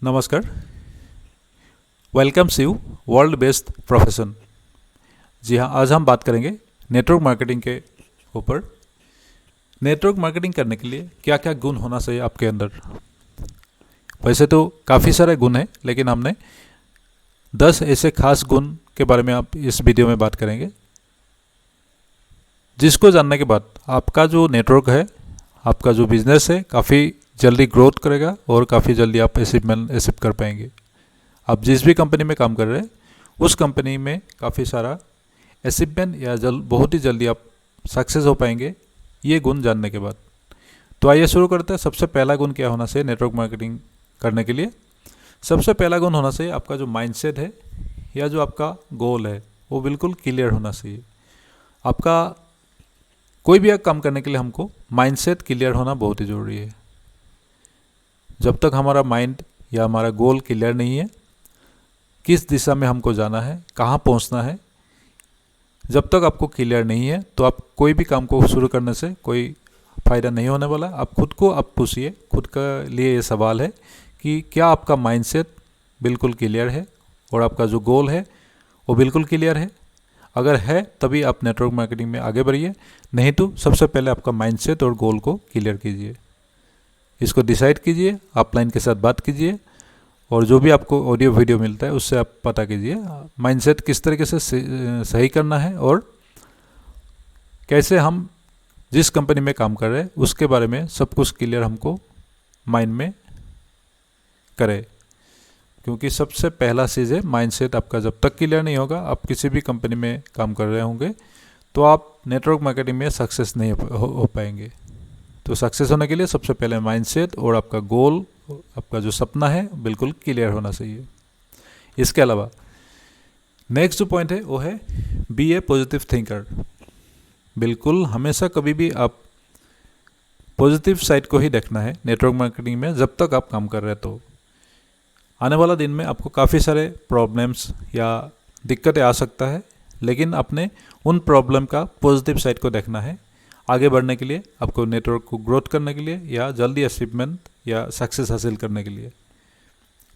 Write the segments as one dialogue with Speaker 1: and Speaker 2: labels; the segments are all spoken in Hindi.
Speaker 1: नमस्कार। Welcomes you world best profession. जी हाँ, आज हम बात करेंगे नेटवर्क मार्केटिंग के ऊपर। नेटवर्क मार्केटिंग करने के लिए क्या क्या गुण होना चाहिए आपके अंदर। वैसे तो काफ़ी सारे गुण हैं, लेकिन हमने 10 ऐसे खास गुण के बारे में आप इस वीडियो में बात करेंगे, जिसको जानने के बाद आपका जो नेटवर्क है, आपका जो बिजनेस है, काफ़ी जल्दी ग्रोथ करेगा और काफ़ी जल्दी आप अचीव कर पाएंगे। आप जिस भी कंपनी में काम कर रहे हैं उस कंपनी में काफ़ी सारा अचीवमेंट या बहुत ही जल्दी आप सक्सेस हो पाएंगे, ये गुण जानने के बाद। तो आइए शुरू करते हैं। सबसे पहला गुण क्या होना चाहिए नेटवर्क मार्केटिंग करने के लिए। सबसे पहला गुण होना चाहिए आपका जो माइंडसेट है या जो आपका गोल है वो बिल्कुल क्लियर होना चाहिए। आपका कोई भी काम करने के लिए हमको माइंडसेट क्लियर होना बहुत ही ज़रूरी है। जब तक हमारा माइंड या हमारा गोल क्लियर नहीं है, किस दिशा में हमको जाना है, कहाँ पहुँचना है, जब तक आपको क्लियर नहीं है तो आप कोई भी काम को शुरू करने से कोई फ़ायदा नहीं होने वाला। आप खुद को आप पूछिए, खुद का लिए ये सवाल है कि क्या आपका माइंडसेट बिल्कुल क्लियर है और आपका जो गोल है वो बिल्कुल क्लियर है। अगर है तभी आप नेटवर्क मार्केटिंग में आगे बढ़िए, नहीं तो सबसे पहले आपका माइंडसेट और गोल को क्लियर कीजिए। इसको डिसाइड कीजिए, अपलाइन के साथ बात कीजिए और जो भी आपको ऑडियो वीडियो मिलता है उससे आप पता कीजिए माइंडसेट किस तरीके से सही करना है और कैसे हम जिस कंपनी में काम कर रहे हैं उसके बारे में सब कुछ क्लियर हमको माइंड में करें। क्योंकि सबसे पहला चीज़ है माइंडसेट। आपका जब तक क्लियर नहीं होगा, आप किसी भी कंपनी में काम कर रहे होंगे तो आप नेटवर्क मार्केटिंग में सक्सेस नहीं हो पाएंगे। तो सक्सेस होने के लिए सबसे पहले माइंडसेट और आपका गोल, आपका जो सपना है बिल्कुल क्लियर होना चाहिए। इसके अलावा नेक्स्ट जो पॉइंट है वो है बी ए पॉजिटिव थिंकर। बिल्कुल हमेशा कभी भी आप पॉजिटिव साइड को ही देखना है नेटवर्क मार्केटिंग में। जब तक आप काम कर रहे हैं तो आने वाला दिन में आपको काफ़ी सारे प्रॉब्लम्स या दिक्कतें आ सकता है, लेकिन आपने उन प्रॉब्लम का पॉजिटिव साइड को देखना है आगे बढ़ने के लिए, आपको नेटवर्क को ग्रोथ करने के लिए या जल्दी अचीवमेंट या सक्सेस हासिल करने के लिए।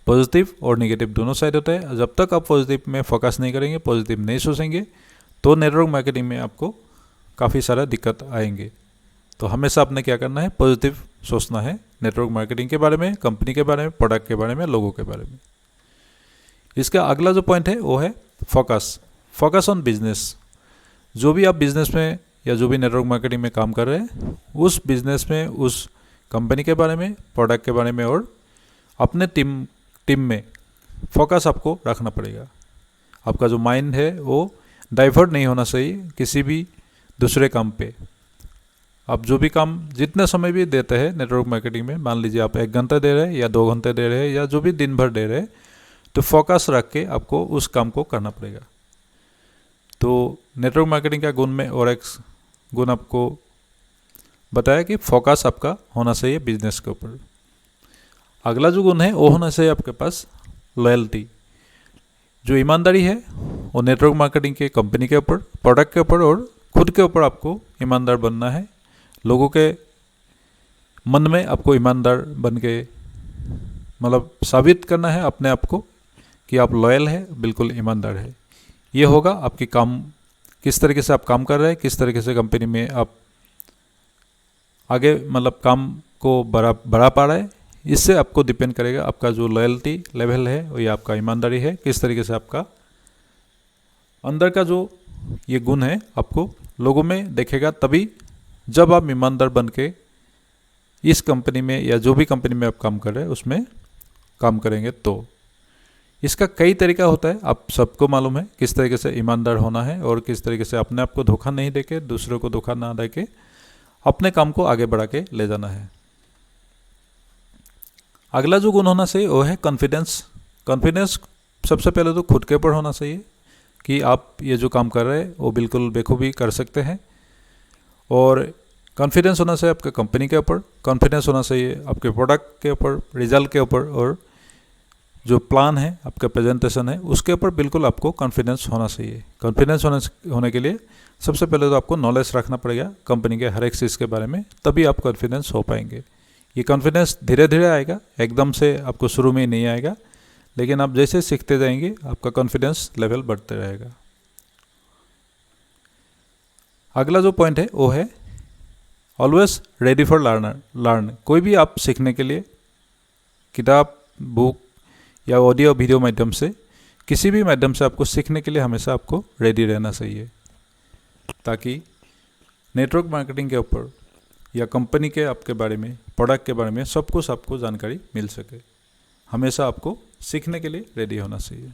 Speaker 1: पॉजिटिव और नेगेटिव दोनों साइड होता है। जब तक आप पॉजिटिव में फोकस नहीं करेंगे, पॉजिटिव नहीं सोचेंगे, तो नेटवर्क मार्केटिंग में आपको काफ़ी सारा दिक्कत आएंगे। तो हमेशा आपने क्या करना है, पॉजिटिव सोचना है नेटवर्क मार्केटिंग के बारे में, कंपनी के बारे में, प्रोडक्ट के बारे में, लोगों के बारे में। इसका अगला जो पॉइंट है वो है फोकस ऑन बिजनेस। जो भी आप बिजनेस में या जो भी नेटवर्क मार्केटिंग में काम कर रहे हैं उस बिजनेस में, उस कंपनी के बारे में, प्रोडक्ट के बारे में और अपने टीम में फोकस आपको रखना पड़ेगा। आपका जो माइंड है वो डाइवर्ट नहीं होना चाहिए किसी भी दूसरे काम पे। आप जो भी काम जितने समय भी देते हैं नेटवर्क मार्केटिंग में, मान लीजिए आप 1 घंटा दे रहे हैं या 2 घंटे दे रहे हैं या जो भी दिन भर दे रहे हैं, तो फोकस रख के आपको उस काम को करना पड़ेगा। तो नेटवर्क मार्केटिंग का गुण में और एक गुण आपको बताया कि फोकस आपका होना चाहिए बिजनेस के ऊपर। अगला जो गुण है वो होना चाहिए आपके पास लॉयल्टी। जो ईमानदारी है वो नेटवर्क मार्केटिंग के कंपनी के ऊपर, प्रोडक्ट के ऊपर और खुद के ऊपर आपको ईमानदार बनना है। लोगों के मन में आपको ईमानदार बन के मतलब साबित करना है अपने आप को कि आप लॉयल है, बिल्कुल ईमानदार है। ये होगा आपकी काम, किस तरीके से आप काम कर रहे हैं, किस तरीके से कंपनी में आप आगे मतलब काम को बढ़ा पा रहे हैं, इससे आपको डिपेंड करेगा आपका जो लॉयल्टी लेवल है और या आपका ईमानदारी है, किस तरीके से आपका अंदर का जो ये गुण है आपको लोगों में देखेगा। तभी जब आप ईमानदार बन के इस कंपनी में या जो भी कंपनी में आप काम कर रहे हैं उसमें काम करेंगे। तो इसका कई तरीका होता है, आप सबको मालूम है किस तरीके से ईमानदार होना है और किस तरीके से अपने आप को धोखा नहीं देके, दूसरों को धोखा ना देके अपने काम को आगे बढ़ा के ले जाना है। अगला जो गुण होना चाहिए वो है कॉन्फिडेंस। कॉन्फिडेंस सबसे पहले तो खुद के ऊपर होना चाहिए कि आप ये जो काम कर रहे हैं वो बिल्कुल बेखूबी कर सकते हैं। और कॉन्फिडेंस होना चाहिए आपके कंपनी के ऊपर, कॉन्फिडेंस होना चाहिए आपके प्रोडक्ट के ऊपर, रिजल्ट के ऊपर और जो प्लान है, आपका प्रेजेंटेशन है, उसके ऊपर बिल्कुल आपको कॉन्फिडेंस होना चाहिए। कॉन्फिडेंस होने के लिए सबसे पहले तो आपको नॉलेज रखना पड़ेगा कंपनी के हर एक चीज़ के बारे में, तभी आप कॉन्फिडेंस हो पाएंगे। ये कॉन्फिडेंस धीरे धीरे आएगा, एकदम से आपको शुरू में ही नहीं आएगा, लेकिन आप जैसे सीखते जाएंगे आपका कॉन्फिडेंस लेवल बढ़ते रहेगा। अगला जो पॉइंट है वो है ऑलवेज रेडी फॉर लर्न। कोई भी आप सीखने के लिए किताब, बुक या ऑडियो वीडियो माध्यम से, किसी भी माध्यम से आपको सीखने के लिए हमेशा आपको रेडी रहना चाहिए, ताकि नेटवर्क मार्केटिंग के ऊपर या कंपनी के आपके बारे में, प्रोडक्ट के बारे में सब कुछ आपको जानकारी मिल सके। हमेशा आपको सीखने के लिए रेडी होना चाहिए।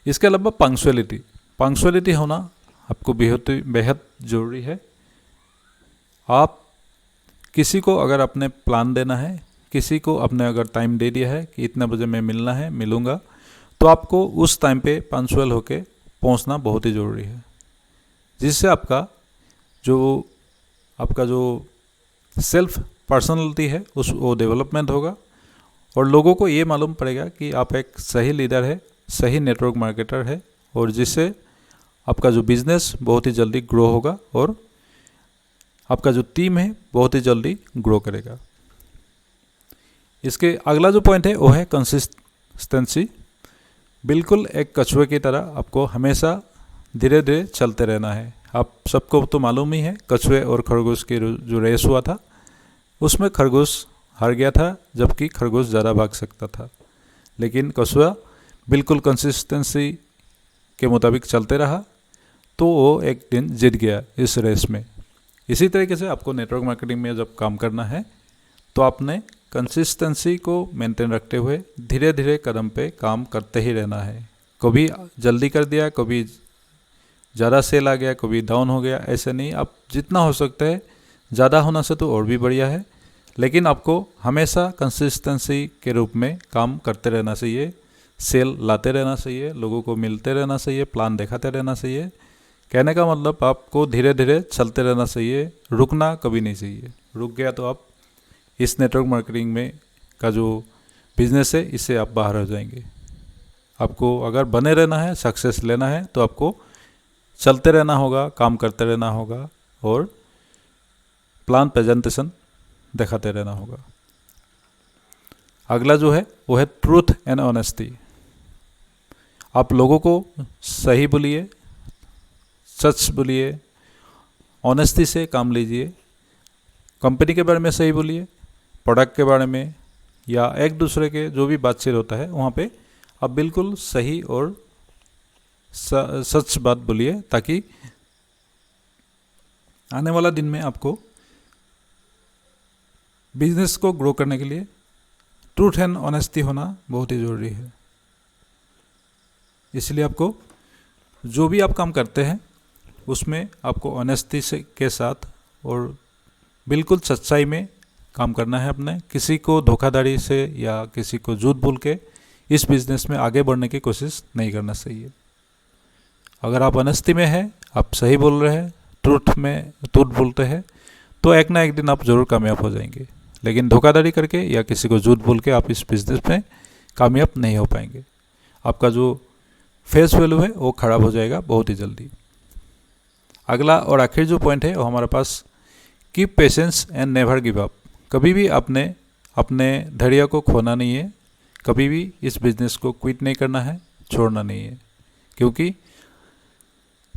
Speaker 1: इसके अलावा पंक्चुअलिटी होना आपको बेहद ज़रूरी है। आप किसी को अगर अपने प्लान देना है, किसी को अपने अगर टाइम दे दिया है कि इतने बजे मैं मिलना है, मिलूँगा, तो आपको उस टाइम पे पंक्चुअल होके पहुंचना बहुत ही ज़रूरी है, जिससे आपका जो सेल्फ पर्सनालिटी है वो डेवलपमेंट होगा और लोगों को ये मालूम पड़ेगा कि आप एक सही लीडर है, सही नेटवर्क मार्केटर है, और जिससे आपका जो बिजनेस बहुत ही जल्दी ग्रो होगा और आपका जो टीम है बहुत ही जल्दी ग्रो करेगा। इसके अगला जो पॉइंट है वो है कंसिस्टेंसी। बिल्कुल एक कछुए की तरह आपको हमेशा धीरे धीरे चलते रहना है। आप सबको तो मालूम ही है, कछुए और खरगोश की जो रेस हुआ था उसमें खरगोश हार गया था, जबकि खरगोश ज़्यादा भाग सकता था, लेकिन कछुआ बिल्कुल कंसिस्टेंसी के मुताबिक चलते रहा, तो वो एक दिन जीत गया इस रेस में। इसी तरीके से आपको नेटवर्क मार्केटिंग में जब काम करना है तो आपने कंसिस्टेंसी को मेंटेन रखते हुए धीरे धीरे कदम पे काम करते ही रहना है। कभी जल्दी कर दिया, कभी ज़्यादा सेल आ गया, कभी डाउन हो गया, ऐसे नहीं। आप जितना हो सकता है, ज़्यादा होना से तो और भी बढ़िया है, लेकिन आपको हमेशा कंसिस्टेंसी के रूप में काम करते रहना चाहिए, सेल लाते रहना चाहिए, लोगों को मिलते रहना चाहिए, प्लान दिखाते रहना चाहिए। कहने का मतलब आपको धीरे धीरे चलते रहना चाहिए, रुकना कभी नहीं चाहिए। रुक गया तो आप इस नेटवर्क मार्केटिंग में का जो बिजनेस है इससे आप बाहर हो जाएंगे। आपको अगर बने रहना है, सक्सेस लेना है, तो आपको चलते रहना होगा, काम करते रहना होगा और प्लान प्रेजेंटेशन दिखाते रहना होगा। अगला जो है वो है ट्रूथ एंड ऑनेस्टी। आप लोगों को सही बोलिए, सच बोलिए, ऑनेस्टी से काम लीजिए। कंपनी के बारे में सही बोलिए, प्रोडक्ट के बारे में या एक दूसरे के जो भी बातचीत होता है वहाँ पे आप बिल्कुल सही और सच बात बोलिए, ताकि आने वाला दिन में आपको बिजनेस को ग्रो करने के लिए ट्रूथ एंड ऑनेस्टी होना बहुत ही ज़रूरी है। इसलिए आपको जो भी आप काम करते हैं उसमें आपको ऑनेस्टी से के साथ और बिल्कुल सच्चाई में काम करना है। अपने किसी को धोखाधड़ी से या किसी को झूठ बोल के इस बिज़नेस में आगे बढ़ने की कोशिश नहीं करना चाहिए। अगर आप ऑनेस्टी में हैं, आप सही बोल रहे हैं, ट्रूथ बोलते हैं, तो एक ना एक दिन आप ज़रूर कामयाब हो जाएंगे। लेकिन धोखाधड़ी करके या किसी को झूठ बोल के आप इस बिज़नेस में कामयाब नहीं हो पाएंगे। आपका जो फेस वैल्यू है वो ख़राब हो जाएगा बहुत ही जल्दी। अगला और आखिर जो पॉइंट है वो हमारे पास keep patience and never give up. कभी भी अपने धैर्य को खोना नहीं है, कभी भी इस बिज़नेस को क्विट नहीं करना है, छोड़ना नहीं है। क्योंकि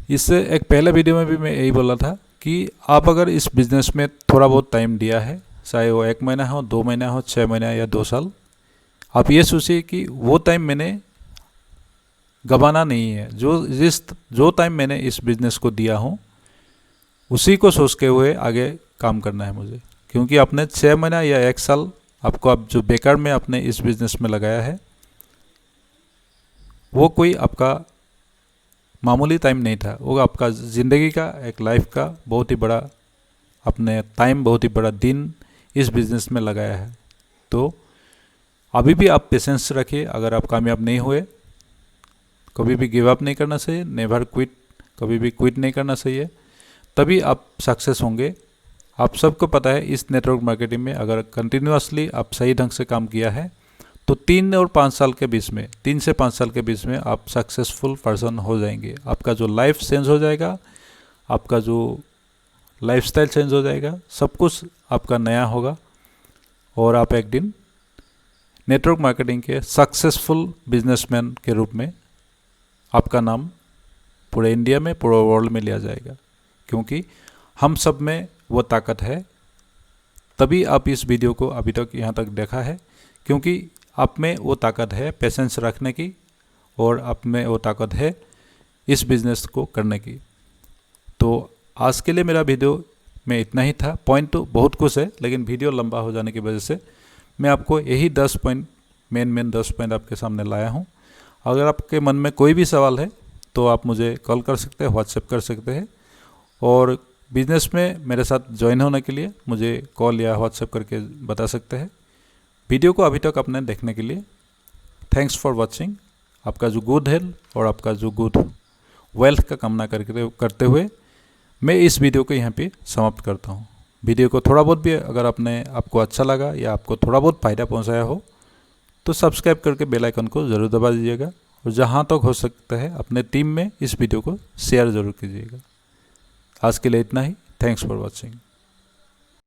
Speaker 1: इससे एक पहले वीडियो में भी मैं यही बोला था कि आप अगर इस बिज़नेस में थोड़ा बहुत टाइम दिया है, चाहे वो 1 महीना हो, 2 महीना हो, 6 महीना या 2 साल, आप ये सोचिए कि वो टाइम मैंने गंवाना नहीं है। जो टाइम मैंने इस बिज़नेस को दिया हूँ उसी को सोचते हुए आगे काम करना है मुझे। क्योंकि आपने 6 महीना या 1 साल आपको आप जो बेकार में आपने इस बिज़नेस में लगाया है वो कोई आपका मामूली टाइम नहीं था, वो आपका ज़िंदगी का एक लाइफ का बहुत ही बड़ा अपने टाइम, बहुत ही बड़ा दिन इस बिज़नेस में लगाया है। तो अभी भी आप पेशेंस रखिए। अगर आप कामयाब नहीं हुए, कभी भी गिव अप नहीं करना चाहिए, नेवर क्विट, कभी भी क्विट नहीं करना चाहिए, तभी आप सक्सेस होंगे। आप सबको पता है इस नेटवर्क मार्केटिंग में अगर कंटिन्यूअसली आप सही ढंग से काम किया है तो 3 और 5 साल के बीच में, 3 से 5 साल के बीच में आप सक्सेसफुल पर्सन हो जाएंगे। आपका जो लाइफ चेंज हो जाएगा, आपका जो लाइफस्टाइल चेंज हो जाएगा, सब कुछ आपका नया होगा और आप एक दिन नेटवर्क मार्केटिंग के सक्सेसफुल बिजनेसमैन के रूप में आपका नाम पूरे इंडिया में, पूरे वर्ल्ड में लिया जाएगा। क्योंकि हम सब में वो ताकत है, तभी आप इस वीडियो को अभी तक यहाँ तक देखा है, क्योंकि आप में वो ताकत है पेशेंस रखने की, और आप में वो ताकत है इस बिज़नेस को करने की। तो आज के लिए मेरा वीडियो में इतना ही था। पॉइंट तो बहुत कुछ है, लेकिन वीडियो लंबा हो जाने की वजह से मैं आपको यही 10 पॉइंट, मेन 10 पॉइंट आपके सामने लाया हूँ। अगर आपके मन में कोई भी सवाल है तो आप मुझे कॉल कर सकते हैं, व्हाट्सएप कर सकते हैं, और बिज़नेस में मेरे साथ ज्वाइन होने के लिए मुझे कॉल या व्हाट्सएप करके बता सकते हैं। वीडियो को अभी तक आपने देखने के लिए थैंक्स फॉर वॉचिंग। आपका जो गुड हेल्थ और आपका जो गुड वेल्थ का कामना करते हुए मैं इस वीडियो को यहाँ पे समाप्त करता हूँ। वीडियो को थोड़ा बहुत भी अगर आपको अच्छा लगा या आपको थोड़ा बहुत फ़ायदा पहुँचाया हो तो सब्सक्राइब करके बेल आइकन को ज़रूर दबा दीजिएगा, और जहाँ तक हो सकता है अपने टीम में इस वीडियो को शेयर ज़रूर कीजिएगा। आज के लिए इतना ही। Thanks for watching.